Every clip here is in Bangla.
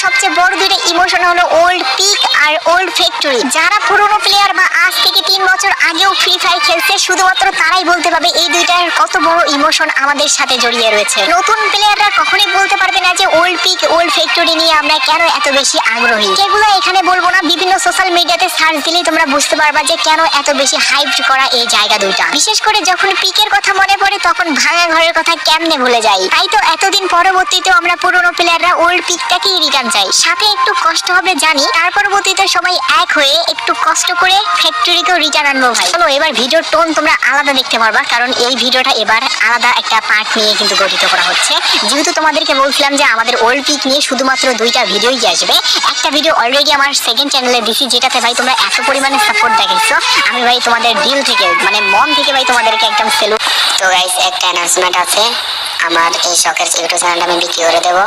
সবচেয়ে বড় দুইটা ইমোশন হলো ওল্ড পিক আর ওল্ড ফ্যাক্টরি। যারা পুরনো প্লেয়ার বা আজ থেকে 3 বছর আগেও ফ্রি ফায়ার খেলছে শুধুমাত্র তারাই বলতে পারবে এই দুইটার কত বড় ইমোশন আমাদের সাথে জড়িয়ে রয়েছে। নতুন প্লেয়াররা কখনোই বলতে পারবে না যে ওল্ড পিক ওল্ড ফ্যাক্টরি নিয়ে আমরা কেন এত বেশি আগ্রহী। যেগুলো এখানে বলবো না, বিভিন্ন সোশ্যাল মিডিয়াতে সার্চ দিলেই তোমরা বুঝতে পারবা যে কেন এত বেশি হাইপড করা এই জায়গা দুইটা। বিশেষ করে যখন পিকের কথা মনে পড়ে তখন ভাঙা ঘরের কথা কেমনে ভুলে যাই। তাই তো এতদিন পরবর্তীতে আমরা পুরনো প্লেয়াররা ওল্ড পিকটাকেই রিটার্ন চাই। সাথে একটু কষ্ট হবে জানি, তার পরবর্তীতে সবাই এক হয়ে একটু কষ্ট করে ফ্যাক্টরিকেও রিটার্ন আনবো ভাই। চলো এবার ভিডিওর টোন তোমরা আলাদা দেখতে পারবা, কারণ এই ভিডিওটা এবার আলাদা একটা পার্ট নিয়ে কিন্তু গঠিত করা হচ্ছে। যেহেতু তোমাদেরকে বলছিলাম যে আমাদের ওল্ড পিক নিয়ে শুধুমাত্র 2টা ভিডিওই আসবে। একটা ভিডিও অলরেডি আমার সেকেন্ড চ্যানেলে দিছি, যেটাতে ভাই তোমরা এত পরিমাণে সাপোর্ট দেখাইছো, আমি ভাই তোমাদের দিল থেকে মানে মন থেকে ভাই তোমাদেরকে একদম সেলুট। তো গাইস একটা অ্যানাউন্সমেন্ট আছে, আমার এই শখের ইউটিউব চ্যানেলটা আমি বিক্রি করে দেবো।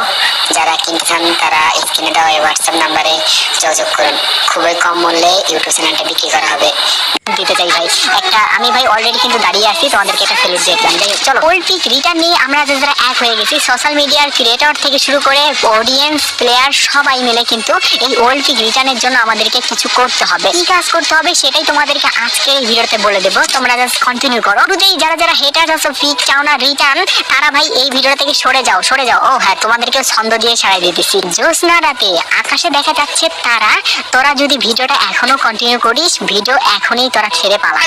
যারা কিনতে চান তারা স্ক্রিনে দেওয়া এই হোয়াটসঅ্যাপ নাম্বারে যোগাযোগ করুন। খুবই কম মূল্যে ইউটিউব চ্যানেলটা বিক্রি করা হবে। দিতে চাই ভাই একটা, আমি ভাই অলরেডি কিন্তু দাঁড়িয়ে আছি, তোমাদেরকে একটা সেলুট দিয়ে দিলাম। যাই হোক চলো, ওল্ড পিক রিটার্ন নিয়ে আমরা যারা এক হয়ে গেছি, সোশ্যাল মিডিয়ার ক্রিয়েটর থেকে শুরু করে অডিয়েন্স প্লেয়ার সবাই মিলে কিন্তু এই ওল্ড পিক রিটার্নের জন্য আমাদেরকে কিছু করতে হবে। কি কাজ করতে হবে সেটাই তোমাদেরকে আজকে এই ভিডিওতে বলে দেবো, তোমরা জাস্ট কন্টিনিউ করো। শুরুতেই যারা হেটার আছো পিক চাও না রিটার্ন, তারা ভাই এই ভিডিও থেকে সরে যাও। ও হ্যাঁ, তোমাদেরকে ছন্দ দিয়ে ছাড়াই দিতেছি। জ্যোৎস্না রাতে আকাশে দেখা যাচ্ছে তারা, তোরা যদি ভিডিওটা এখনো কন্টিনিউ করিস, ভিডিও এখনই তোরা ছেড়ে পালা।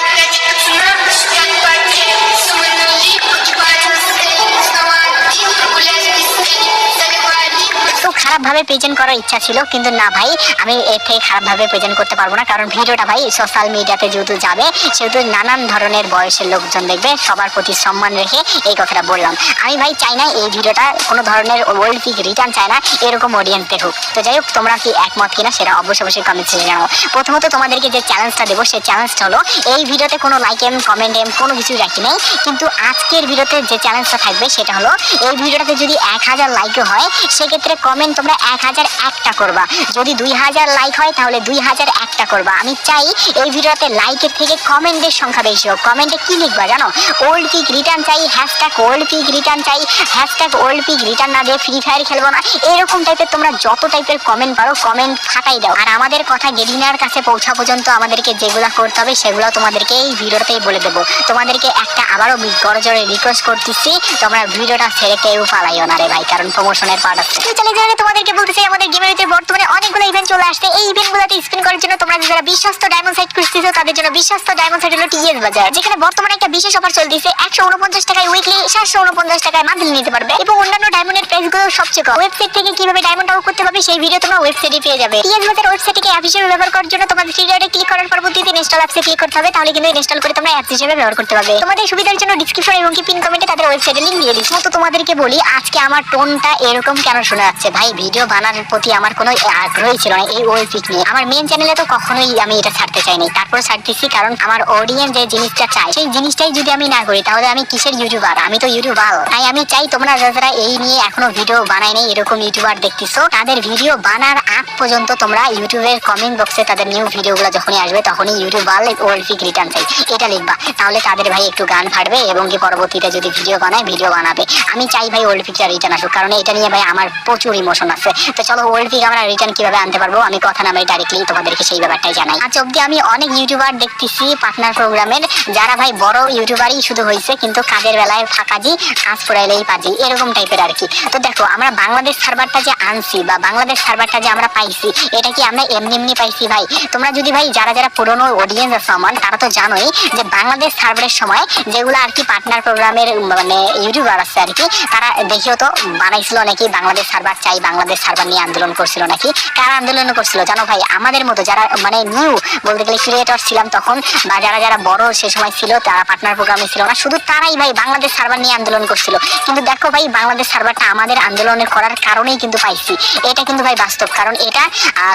তো খারাপ ভাবে প্রেজেন্ট করার ইচ্ছা ছিল, কিন্তু না ভাই, আমি এর থেকে খারাপ ভাবে প্রেজেন্ট করতে পারবো না, কারণ ভিডিওটা ভাই সোশ্যাল মিডিয়াতে যেহেতু যাবে সেহেতু নানান ধরনের বয়সের লোকজন দেখবে। সবার প্রতি সম্মান রেখে এই কথাটা বললাম। আমি ভাই চাই না এই ভিডিওটা কোনো ধরনের ওল্ড পিক রিটার্ন চাই না এরকম অডিয়েন্স দেখুক। তো যাই হোক, তোমরা কি একমত কিনা সেটা অবশ্যই কমেন্ট সেকশনে জানাও। প্রথমত তোমাদেরকে যে চ্যালেঞ্জটা দেবো সেই চ্যালেঞ্জটা হলো, এই ভিডিওতে কোনো লাইক কমেন্ট কোনো কিছুই রাখি নেই, কিন্তু আজকের ভিডিওতে যে চ্যালেঞ্জটা থাকবে সেটা হলো, এই ভিডিওটাতে যদি 1000 লাইকও হয় সেক্ষেত্রে কমেন্ট তোমরা 1001টা করবা। যদি 2000 লাইক হয় তাহলে 2001টা করবা। আমি চাই এই ভিডিওতে লাইকের থেকে কমেন্টের সংখ্যা বেশি হোক। কমেন্টে কি লিখবা জানো? ওল্ড পিক রিটার্ন চাই, হ্যাশট্যাগ ওল্ড পিক রিটার্ন চাই, হ্যাশট্যাগ ওল্ড পিক রিটার্ন না দিয়ে ফ্রি ফায়ার খেলবো না, এরকম টাইপের তোমরা যত টাইপের কমেন্ট পারো কমেন্ট ফাটাই দাও। আর আমাদের কথা গেরিনার কাছে পৌঁছা পর্যন্ত আমাদেরকে যেগুলো করতে হবে সেগুলো তোমাদেরকে এই ভিডিওতেই বলে দেবো। তোমাদেরকে একটা আবারও গড়জোরে রিকোয়েস্ট করতেছি, তোমরা ভিডিওটা ছেড়ে কেউ পালাইও না রে ভাই, কারণ প্রমোশনের পার্ট আছে। চলে যাবে তোমাদেরকে বলতে চাই, আমাদের গেমের ভিতরে বর্তমানে অনেকগুলো ইভেন্ট চলে আসছে। এই ইভেন্টগুলোতে স্পিন করার জন্য তোমরা যারা বিশ্বস্ত ডায়মন্ড সাইট খুঁজতেছো তাদের জন্য বিশ্বস্ত ডায়মন্ড সাইট হলো টিএস বাজার, যেখানে বর্তমানে একটা বিশেষ অফার চলতেছে। 149 টাকায় উইকলি, 749 টাকায় মান্থলি নিতে পারবে, এবং অন্যান্য ডায়মন্ডের প্রাইসগুলো সবচেয়ে কম। ওয়েবসাইট থেকে কিভাবে ডায়মন্ড আউট করতে পারবে সেই ভিডিও তোমরা ওয়েবসাইটে পেয়ে যাবে। টিএস বাজার ওয়েবসাইটকে অ্যাপ হিসেবে ব্যবহার করার জন্য তোমাদের থ্রি ডটে ক্লিক করার পরবর্তীতে ইনস্টল অ্যাপসে ক্লিক করতে হবে, তাহলে কিন্তু ইনস্টল করে তোমরা অ্যাপ হিসেবে ব্যবহার করতে পারবে। তোমাদের সুবিধার জন্য ডিসক্রিপশন এবং কি পিন কমেন্টে তাদের ওয়েবসাইটের লিংক দিয়ে দিচ্ছি। তো তোমাদেরকে বলি, আজকে আমার টোনটা এরকম কেন শোনা যাচ্ছে ভাই? ভিডিও বানানোর প্রতি আমার কোনো আগ্রহই ছিল না এই ওল্ড পিক নিয়ে। আমার মেন চ্যানেলে তো কখনোই আমি এটা ছাড়তে চাইনি, তারপরে ছাড়তেছি কারণ আমার অডিয়েন্স যে জিনিসটা চাই সেই জিনিসটাই যদি আমি না করি তাহলে আমি কিসের ইউটিউবার? আমি তো ইউটিউবার। তাই আমি চাই তোমরা যারা এই নিয়ে এখনো ভিডিও বানাই নাই এরকম ইউটিউবার দেখতেছো, তাদের ভিডিও বানার আগ পর্যন্ত তোমরা ইউটিউবের কমেন্ট বক্সে তাদের নিউ ভিডিওগুলো যখনই আসবে তখনই ইউটিউবার ওল্ড পিক রিটার্ন চাই এটা লিখবা, তাহলে তাদের ভাই একটু গান ফাটবে এবং কি পরবর্তীতে যদি ভিডিও বানায় ভিডিও বানাবে। আমি চাই ভাই ওল্ড পিকটা রিটার্ন আসুক, কারণ এটা নিয়ে ভাই আমার প্রচুর ইমোশন আছে। তো চলো ওল্ড পিক আমরা রিটার্ন কিভাবে আনতে পারবো আমি কথা নামে ডাইরেক্টলি তোমাদেরকে সেই ব্যাপারটাই জানাই। আজ অব্দি আমি অনেক ইউটিউবার দেখতেছি পার্টনার প্রোগ্রামের, যারা ভাই বড় ইউটিউবারই শুধু হয়েছে, কিন্তু কাজের বেলায় ফাঁকাজি, কাজ পড়াইলেই পাজি, এরকম টাইপের আর কি। তো দেখো, আমরা বাংলাদেশ সার্ভারটা যে আনছি বা বাংলাদেশ সার্ভারটা যে আমরা পাইছি, এটা কি আমরা এমনি পাইছি ভাই? তোমরা যদি ভাই যারা পুরনো অডিয়েন্স আছে আমার, তারা তো জানোই যে বাংলাদেশ সার্ভারের সময় যেগুলো আর কি পার্টনার প্রোগ্রামের মানে ইউটিউবার আছে আর কি, তারা দেখিও তো বানাইছিল নাকি বাংলাদেশ সার্ভার চাই, বাংলাদেশ সার্ভার নিয়ে আন্দোলন করছিল নাকি। কারা আন্দোলন করছিল জানো ভাই? আমাদের মতো যারা মানে নিউ বলতে গেলে ক্রিয়েটর ছিলাম তখন, বা যারা বড় সে সময় ছিল, তারা পার্টনার প্রোগ্রামে ছিল না, শুধু তারাই ভাই বাংলাদেশ সার্ভার নিয়ে আন্দোলন করছিল। কিন্তু দেখো ভাই, বাংলাদেশ সার্ভারটা আমাদের আন্দোলনের করার কারণেই কিন্তু পাইছি, এটা কিন্তু ভাই বাস্তব। কারণ এটা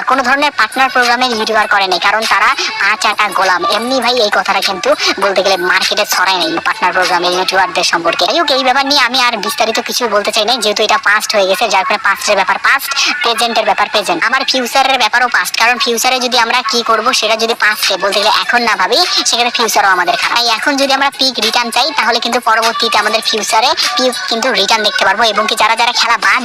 কোনো ধরনের পার্টনার প্রোগ্রামের ইউটিউবার করে নাই, কারণ তারা 5 আটা গোলাম। এমনি ভাই এই কথাটা কিন্তু বলতে গেলে মার্কেটে ছড়ায় নাই পার্টনার প্রোগ্রামের ইউটিউবারদের সম্পর্কে। যাই হোক, এই ব্যাপার নিয়ে আমি আর বিস্তারিত কিছু বলতে চাই না, যেহেতু এটা পাস্ট হয়ে গেছে, যার কারণে পাস্টের ব্যাপার পাস্ট, প্রেজেন্টের ব্যাপার প্রেজেন্ট। আমার ফিউচারের ব্যাপারও পাস্ট, কারণ ফিউচারে যদি আমরা কি করব সেটা যদি পাস্টে বলতে গেলে এখন না ভাবি, সেখানে ফিউচারও আমাদের খারাপ। তাই এখন যদি আমরা পিক রিটার্ন চাই তাহলে কিন্তু পরবর্তীতে আমাদের ফিউচারে পিক কিন্তু রিটার্ন দেখতে পারবো, এবং কি যারা খেলা বাদ